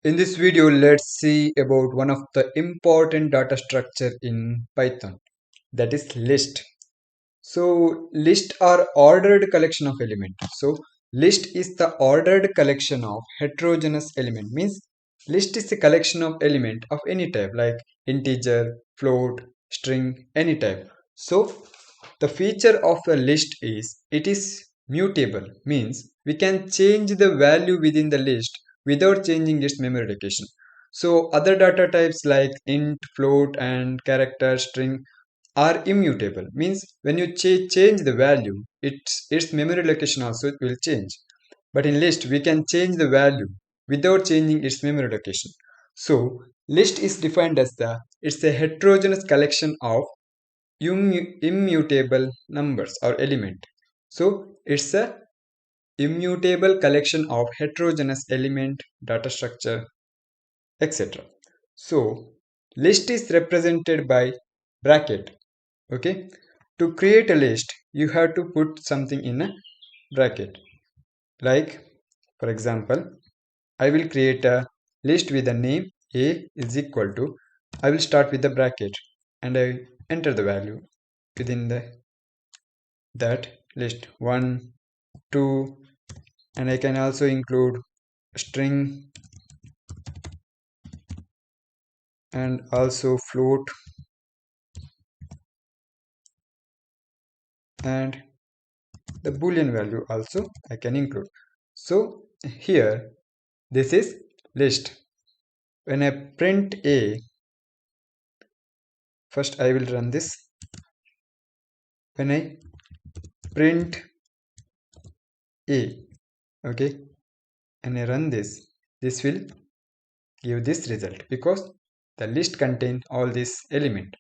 In this video, let's see about one of the important data structure in Python, that is list. So list are ordered collection of element. So list is the ordered collection of heterogeneous element. Means list is a collection of element of any type like integer, float, string, any type. So the feature of a list is it is mutable. Means we can change the value within the list without changing its memory location. So other data types like int, float and character, string are immutable. Means when you change the value, its memory location also will change. But in list we can change the value without changing its memory location. So list is defined as it's a heterogeneous collection of immutable numbers or element. So it's a immutable collection of heterogeneous element, data structure, etc. So list is represented by bracket. Okay, to create a list you have to put something in a bracket. Like for example, I will create a list with a name a is equal to, I will start with the bracket and I enter the value within that list 1 2, and I can also include string and also float and the boolean value also I can include. So here this is list. When I print a, first I will run this. When I print a, okay, and I run this, this will give this result because the list contains all this element.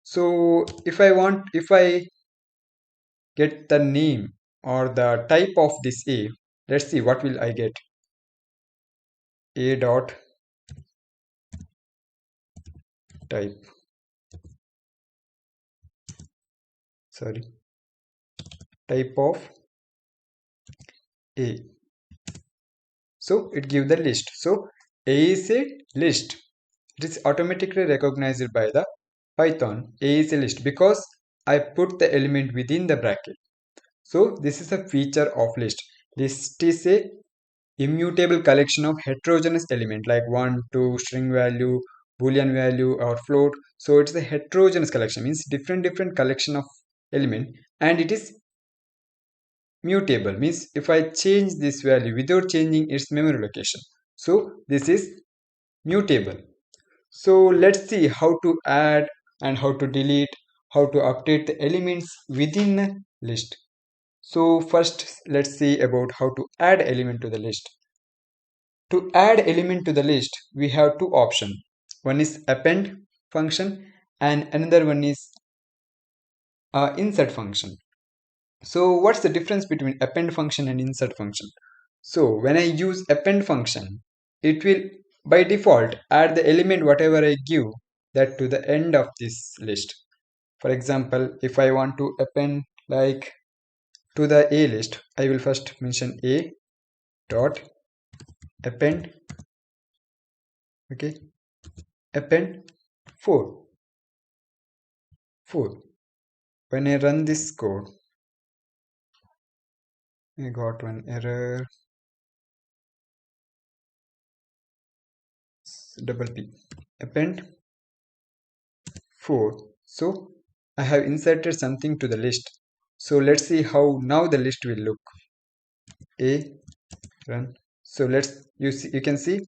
So if I get the name or the type of this a, let's see what will I get. A dot type, sorry, type of a. So it gives the list. So a is a list. It is automatically recognized by the Python. A is a list because I put the element within the bracket. So this is a feature of list. List is a immutable collection of heterogeneous element like 1 2 string value, boolean value or float. So it's a heterogeneous collection, means different collection of element, and it is mutable, means if I change this value without changing its memory location. So this is mutable. So let's see how to add and how to delete, how to update the elements within a list. So first let's see about how to add element to the list. To add element to the list, we have two options. One is append function and another one is insert function. So what's the difference between append function and insert function? So when I use append function, it will by default add the element whatever I give that to the end of this list. For example, if I want to append like to the a list, I will first mention a dot append, okay, append 4. When I run this code, I got one error, double p, append 4. So I have inserted something to the list. So let's see how now the list will look. A run. So you can see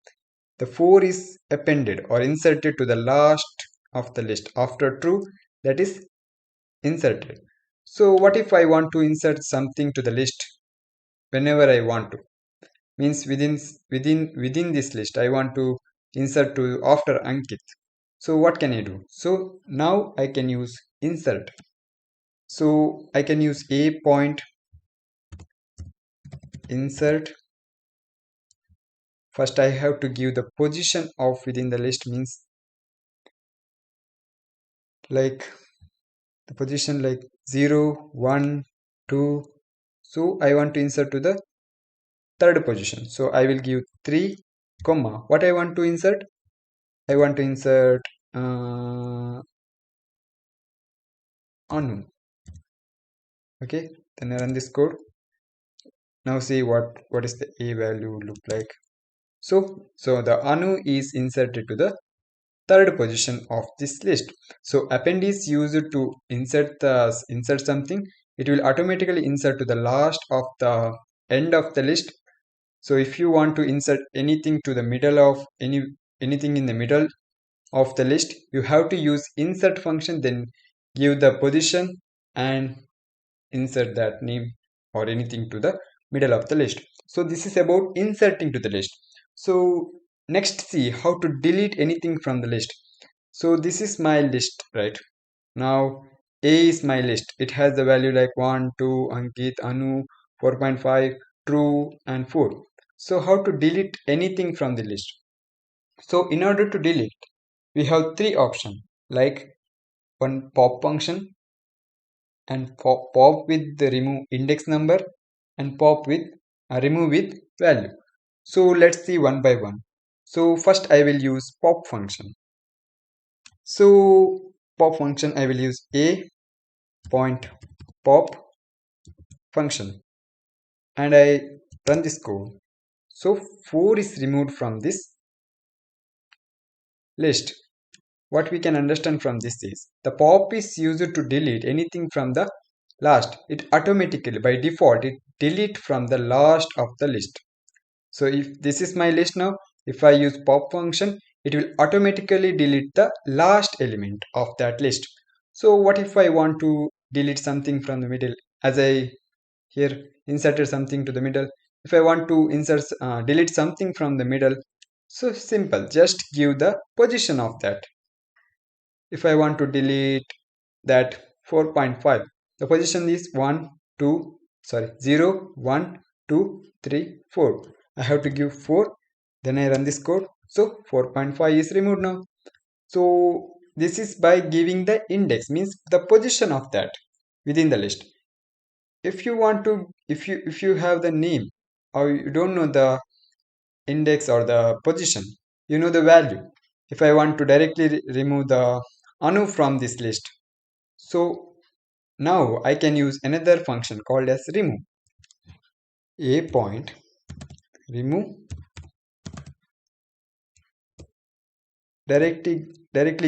the 4 is appended or inserted to the last of the list. After true, that is inserted. So what if I want to insert something to the list whenever I want to? Means within this list I want to insert to after Ankit. So what can I do? So now I can use insert. So I can use a point insert. First I have to give the position of within the list, means like the position like 0 1 2. So I want to insert to the third position, so I will give 3 comma. What I want to insert? I want to insert uh, anu. Okay, then I run this code. Now see what is the a value look like. So the anu is inserted to the third position of this list. So append is used to insert something. It will automatically insert to the last of the end of the list. So if you want to insert anything to the middle of anything in the middle of the list, you have to use insert function, then give the position and insert that name or anything to the middle of the list. So this is about inserting to the list. So next, see how to delete anything from the list. So this is my list, right? Now A is my list. It has the value like 1, 2, Ankit, Anu, 4.5, true and 4. So how to delete anything from the list? So in order to delete, we have three options, like one pop function, and pop with the remove index number, and pop with remove with value. So let's see one by one. So first I will use pop function. So pop function I will use a point pop function, and I run this code. So 4 is removed from this list. What we can understand from this is the pop is used to delete anything from the last. It automatically by default it delete from the last of the list. So if this is my list now, if I use pop function, it will automatically delete the last element of that list. So what if I want to delete something from the middle? As I here inserted something to the middle. If I want to delete something from the middle, so simple, just give the position of that. If I want to delete that 4.5, the position is 1 2 sorry 0 1 2 3 4. I have to give 4, then I run this code. So 4.5 is removed now. So this is by giving the index, means the position of that within the list. If you want to, if you have the name or you don't know the index or the position, you know the value. If I want to directly remove the anu from this list, so now I can use another function called as remove. A point remove, directly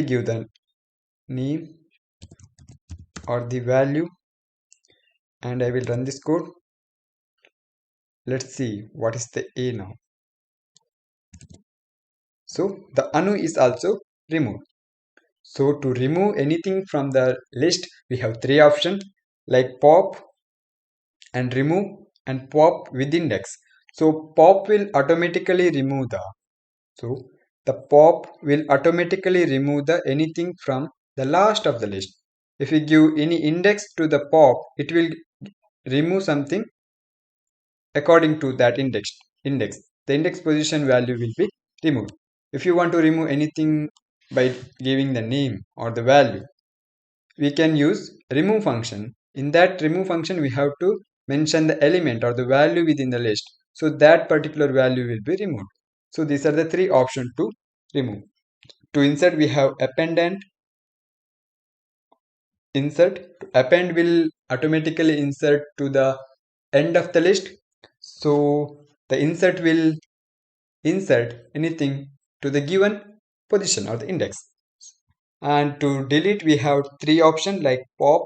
give the name or the value, and I will run this code. Let's see what is the a now. So the anu is also removed. So to remove anything from the list, we have three options, like pop and remove and pop with index. So pop will automatically remove the, so the pop will automatically remove the anything from the last of the list. If we give any index to the pop, it will remove something according to that index. The index position value will be removed. If you want to remove anything by giving the name or the value, we can use remove function. In that remove function, we have to mention the element or the value within the list. So that particular value will be removed. So these are the three options to remove. To insert, we have append and insert. To append will automatically insert to the end of the list. So the insert will insert anything to the given position or the index. And to delete, we have three options, like pop,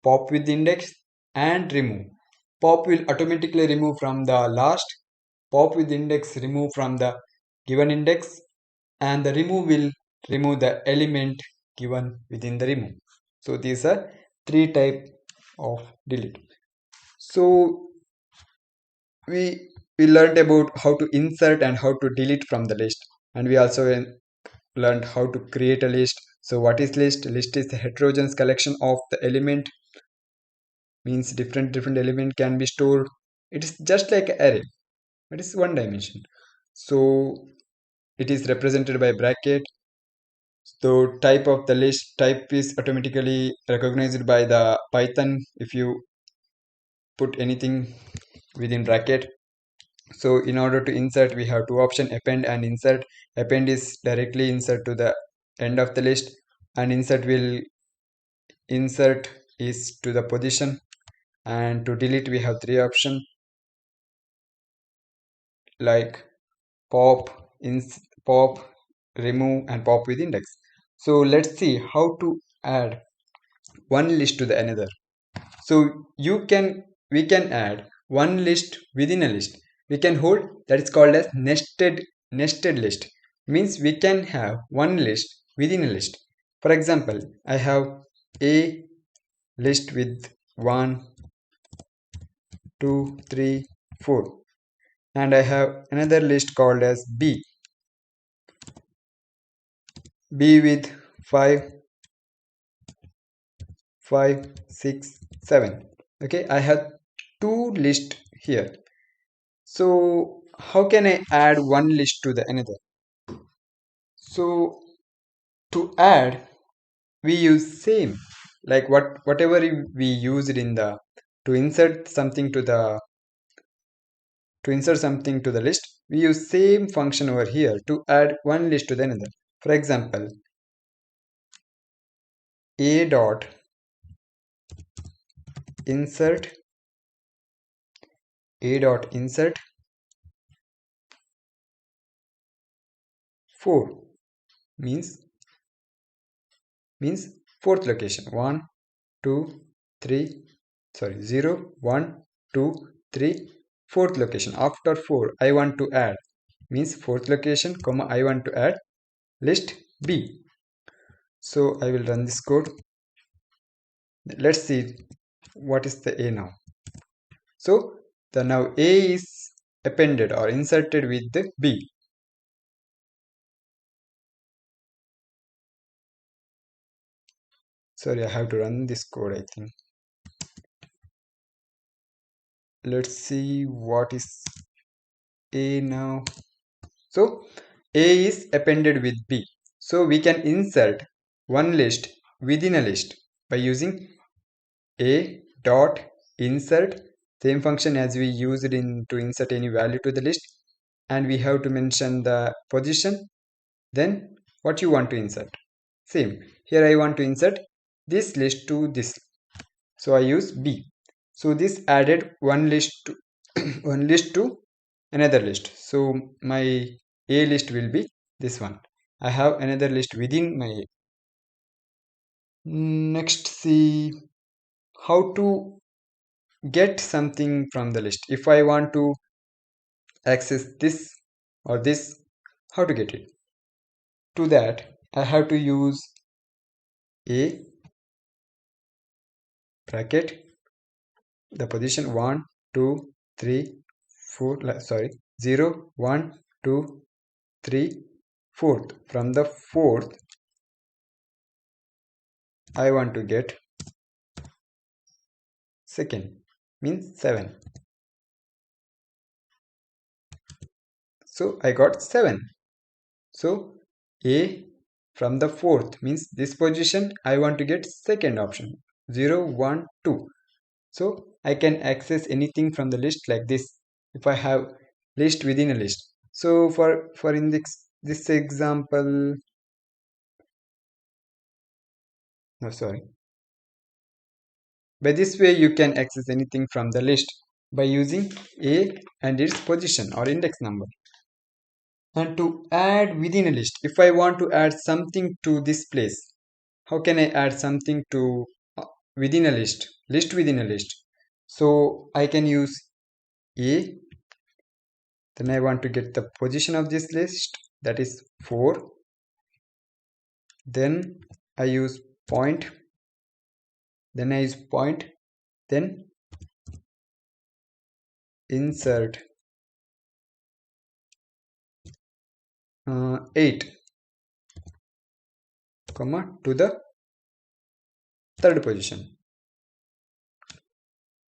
pop with index, and remove. Pop will automatically remove from the last, pop with index remove from the given index, and the remove will remove the element given within the remove. So these are three type of delete. So we learned about how to insert and how to delete from the list, and we also learned how to create a list. So what is list? List is the heterogeneous collection of the element, means different element can be stored. It is just like an array, it is one dimension. So it is represented by bracket. So type of the list type is automatically recognized by the Python if you put anything within bracket. So in order to insert, we have two options, append and insert. Append is directly insert to the end of the list, and insert is to the position. And to delete, we have three options like pop, pop, remove, and pop with index. So let's see how to add one list to the another. So we can add one list within a list. We can hold, that is called as nested list. Means we can have one list within a list. For example, I have a list with 1, 2, 3, 4, and I have another list called as B with 5, 5, 6, 7. Okay, I have two lists here. So how can I add one list to the another? So to add, we use same, like whatever we used in the to insert something to the list. We use same function over here to add one list to the another. For example, a dot insert a.insert 4 means fourth location, 1, 2, 3, sorry, 0, 1, 2, 3, fourth location. After 4 I want to add, means fourth location comma I want to add list B. So I will run this code. Let's see what is the A now. So the now A is appended or inserted with the B. Sorry, I have to run this code, I think. Let's see what is A now. So A is appended with B. So we can insert one list within a list by using A dot insert, same function as we used in to insert any value to the list, and we have to mention the position, then what you want to insert. Same here, I want to insert this list to this, so I use B. So this added one list to one list to another list. So my A list will be this one. I have another list within my A. Next, see how to get something from the list. If I want to access this or this, how to get it? To that, I have to use A bracket the position 1, 2, 3, 4, sorry, 0, 1, 2, 3, fourth. From the fourth, I want to get second, means 7. So I got 7. So A from the fourth means this position, I want to get second option, 0, 1, 2. So I can access anything from the list like this if I have list within a list. So for in this example, no, sorry. By this way, you can access anything from the list by using A and its position or index number. And to add within a list, if I want to add something to this place, how can I add something to within a list within a list? So I can use A, then I want to get the position of this list, that is 4. Then I use point, then insert 8 comma to the third position.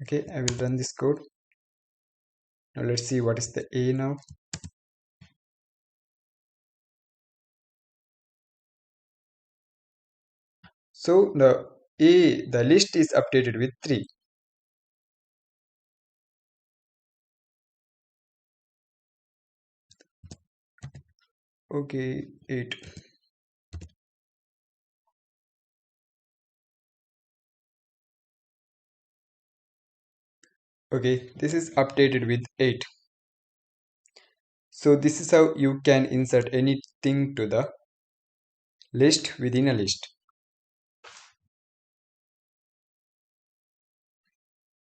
Okay, I will run this code. Now let's see what is the A now. So the list is updated with 3. Okay, 8. Okay, this is updated with 8. So this is how you can insert anything to the list within a list.